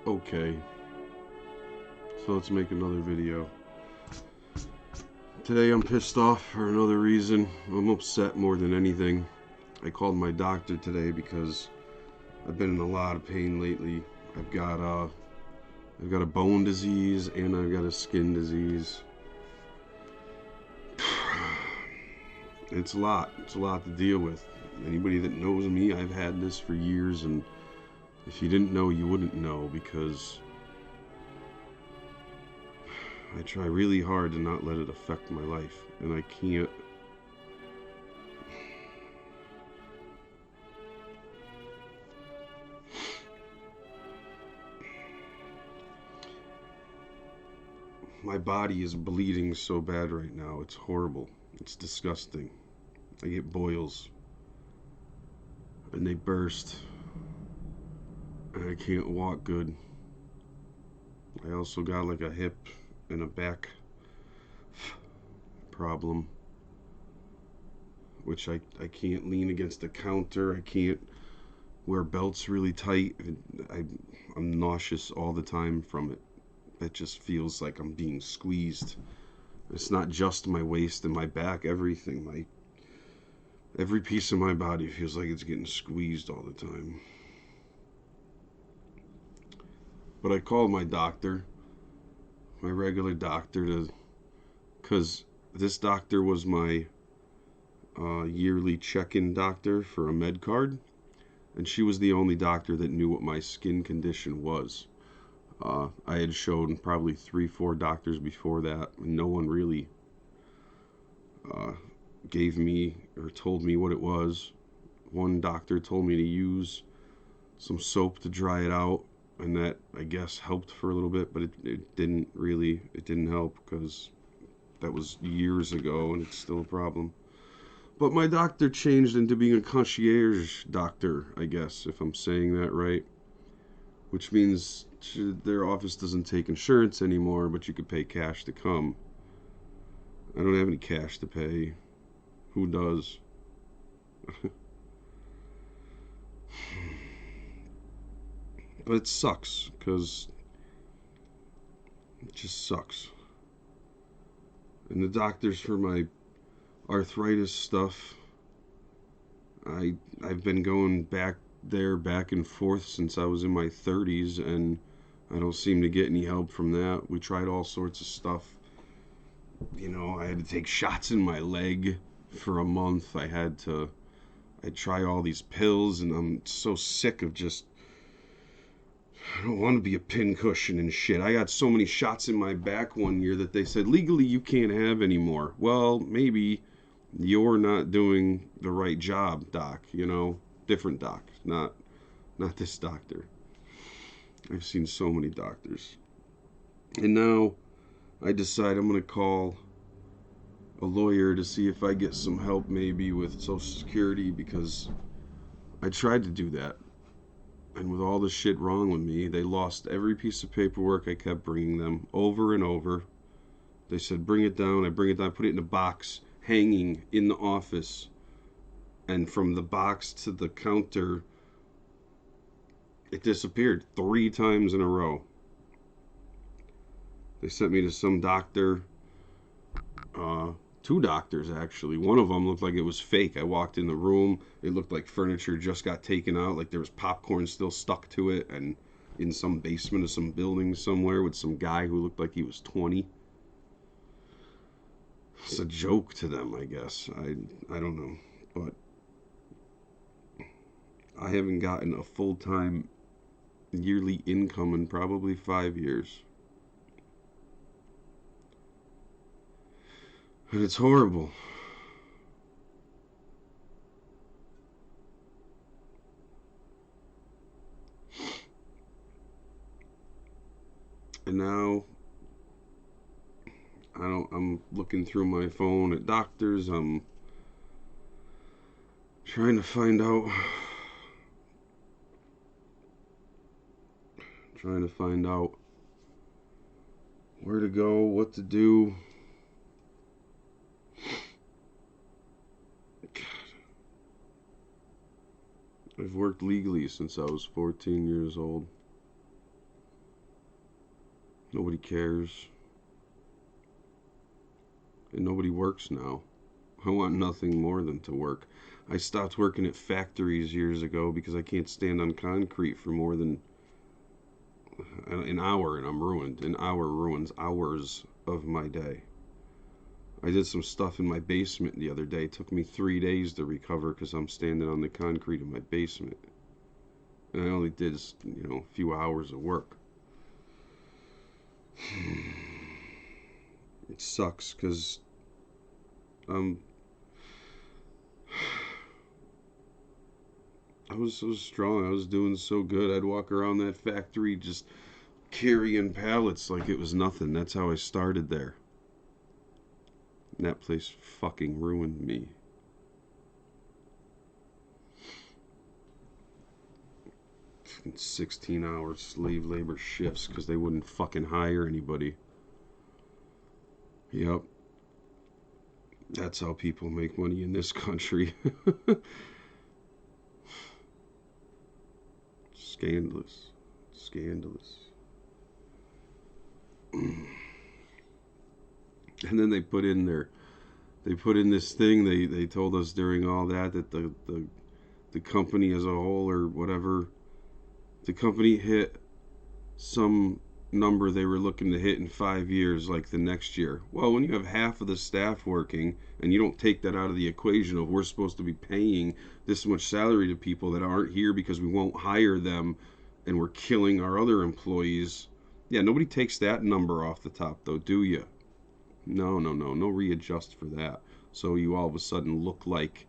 Okay, so let's make another video. Today I'm pissed off for another reason. I'm upset more than anything. I called my doctor today because I've been in a lot of pain lately. I've got a bone disease and I've got a skin disease. It's a lot to deal with. Anybody that knows me, I've had this for years, and if you didn't know, you wouldn't know, because I try really hard to not let it affect my life, and I can't. My body is bleeding so bad right now. It's horrible. It's disgusting. I get boils, and they burst, and I can't walk good. I also got like a hip and a back problem, which I can't lean against the counter. I can't wear belts really tight. I'm nauseous all the time from it. It just feels like I'm being squeezed. It's not just my waist and my back, everything. Every piece of my body feels like it's getting squeezed all the time. But I called my doctor, my regular doctor, because this doctor was my yearly check-in doctor for a med card, and she was the only doctor that knew what my skin condition was. I had shown probably 3-4 doctors before that, and no one really gave me or told me what it was. One doctor told me to use some soap to dry it out, and that, I guess, helped for a little bit, but it didn't help, because that was years ago and it's still a problem. But my doctor changed into being a concierge doctor, I guess, if I'm saying that right, which means their office doesn't take insurance anymore, but you could pay cash to come. I don't have any cash to pay. Who does? But it sucks, because it just sucks. And the doctors for my arthritis stuff, I've been going back and forth since I was in my 30s, and I don't seem to get any help from that. We tried all sorts of stuff. I had to take shots in my leg for a month. I try all these pills, and I'm so sick of I don't want to be a pincushion and shit. I got so many shots in my back one year that they said legally you can't have anymore. Well, maybe you're not doing the right job, doc. Different doc, not this doctor. I've seen so many doctors. And now I decide I'm going to call a lawyer to see if I get some help maybe with Social Security, because I tried to do that. And with all the shit wrong with me, they lost every piece of paperwork I kept bringing them over and over. They said, bring it down. I bring it down, put it in a box, hanging in the office. And from the box to the counter, it disappeared 3 times in a row. They sent me to some doctor, 2 doctors actually. One of them looked like it was fake. I walked in the room, it looked like furniture just got taken out, like there was popcorn still stuck to it, and in some basement of some building somewhere with some guy who looked like he was 20. It's a joke to them, I guess. I don't know, but I haven't gotten a full-time yearly income in probably 5 years. And it's horrible. And now I'm looking through my phone at doctors. I'm trying to find out where to go, what to do. God. I've worked legally since I was 14 years old. Nobody cares. And nobody works now. I want nothing more than to work. I stopped working at factories years ago because I can't stand on concrete for more than an hour and I'm ruined. An hour ruins hours of my day. I did some stuff in my basement the other day. It took me 3 days to recover because I'm standing on the concrete in my basement. And I only did, a few hours of work. It sucks because I was so strong. I was doing so good. I'd walk around that factory just carrying pallets like it was nothing. That's how I started there. And that place fucking ruined me. Fucking 16-hour slave labor shifts because they wouldn't fucking hire anybody. Yep. That's how people make money in this country. Scandalous. Scandalous. And then they put in this thing. They told us during all that the company as a whole or whatever, the company hit some number they were looking to hit in 5 years, like the next year. Well, when you have half of the staff working and you don't take that out of the equation of we're supposed to be paying this much salary to people that aren't here because we won't hire them and we're killing our other employees. Yeah, nobody takes that number off the top though, do you? No readjust for that. So you all of a sudden look like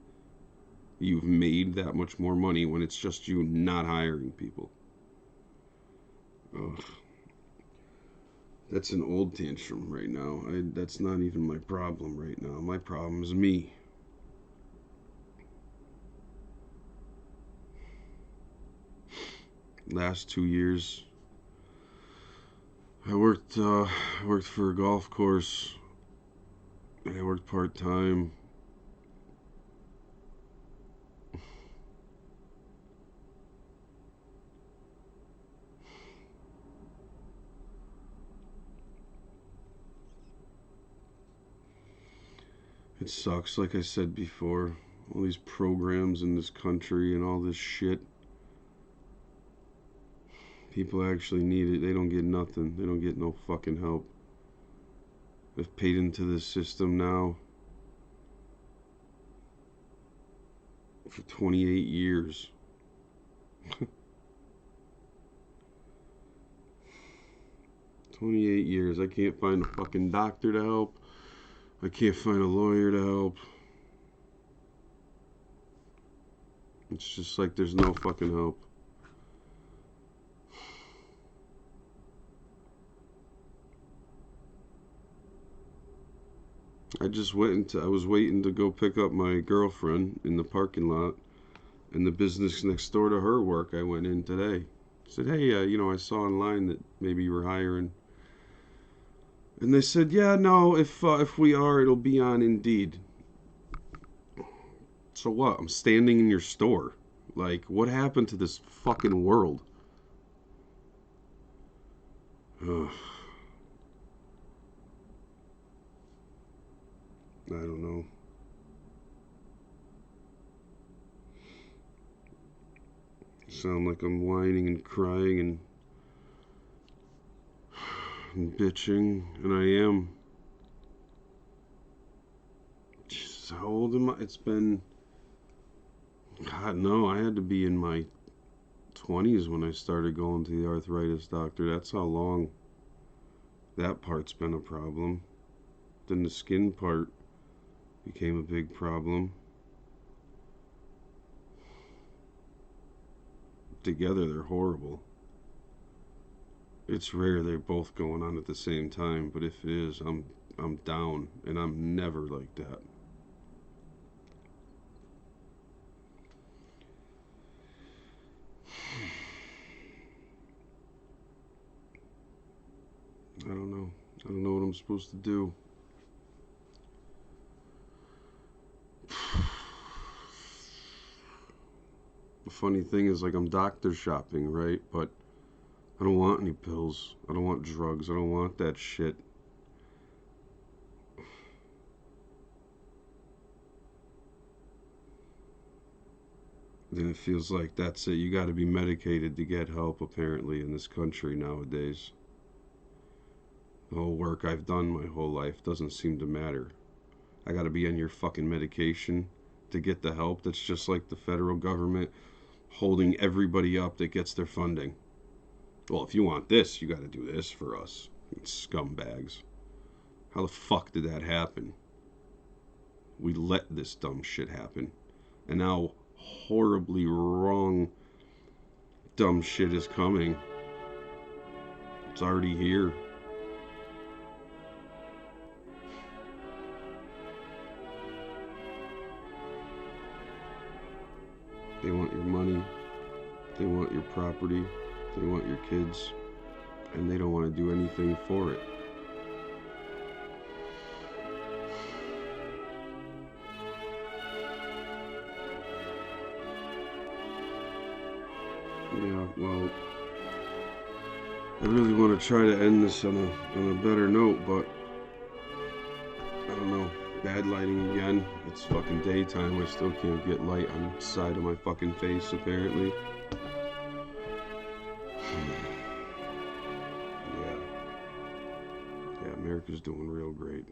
you've made that much more money when it's just you not hiring people. Ugh. That's an old tantrum right now. That's not even my problem right now. My problem is me. Last 2 years, I worked for a golf course, and I worked part-time. It sucks, like I said before, all these programs in this country and all this shit. People actually need it. They don't get nothing. They don't get no fucking help. They've paid into this system now for 28 years. 28 years. I can't find a fucking doctor to help. I can't find a lawyer to help. It's just like there's no fucking help. I was waiting to go pick up my girlfriend in the parking lot, and the business next door to her work, I went in today. Said, hey, I saw online that maybe you were hiring. And they said, yeah, no, if we are, it'll be on Indeed. So what? I'm standing in your store. Like, what happened to this fucking world? Ugh. I don't know. Sound like I'm whining and crying and bitching, and I am. Jesus, how old am I? It's been, God, no, I had to be in my 20s when I started going to the arthritis doctor. That's how long that part's been a problem. Then the skin part became a big problem. Together, they're horrible. It's rare they're both going on at the same time, but if it is, I'm down, and I'm never like that. I don't know. I don't know what I'm supposed to do. The funny thing is, like, I'm doctor shopping, right? But I don't want any pills. I don't want drugs. I don't want that shit. Then it feels like that's it. You got to be medicated to get help, apparently, in this country nowadays. The whole work I've done my whole life doesn't seem to matter. I got to be on your fucking medication to get the help. That's just like the federal government holding everybody up that gets their funding. Well, if you want this, you got to do this for us. Scumbags. How the fuck did that happen? We let this dumb shit happen. And now horribly wrong dumb shit is coming. It's already here. They want your money. They want your property. They want your kids. And they don't want to do anything for it. Yeah, well, I really want to try to end this on a better note, but I don't know. Bad lighting again. It's fucking daytime. I still can't get light on the side of my fucking face, apparently. Yeah. Yeah, America's doing real great.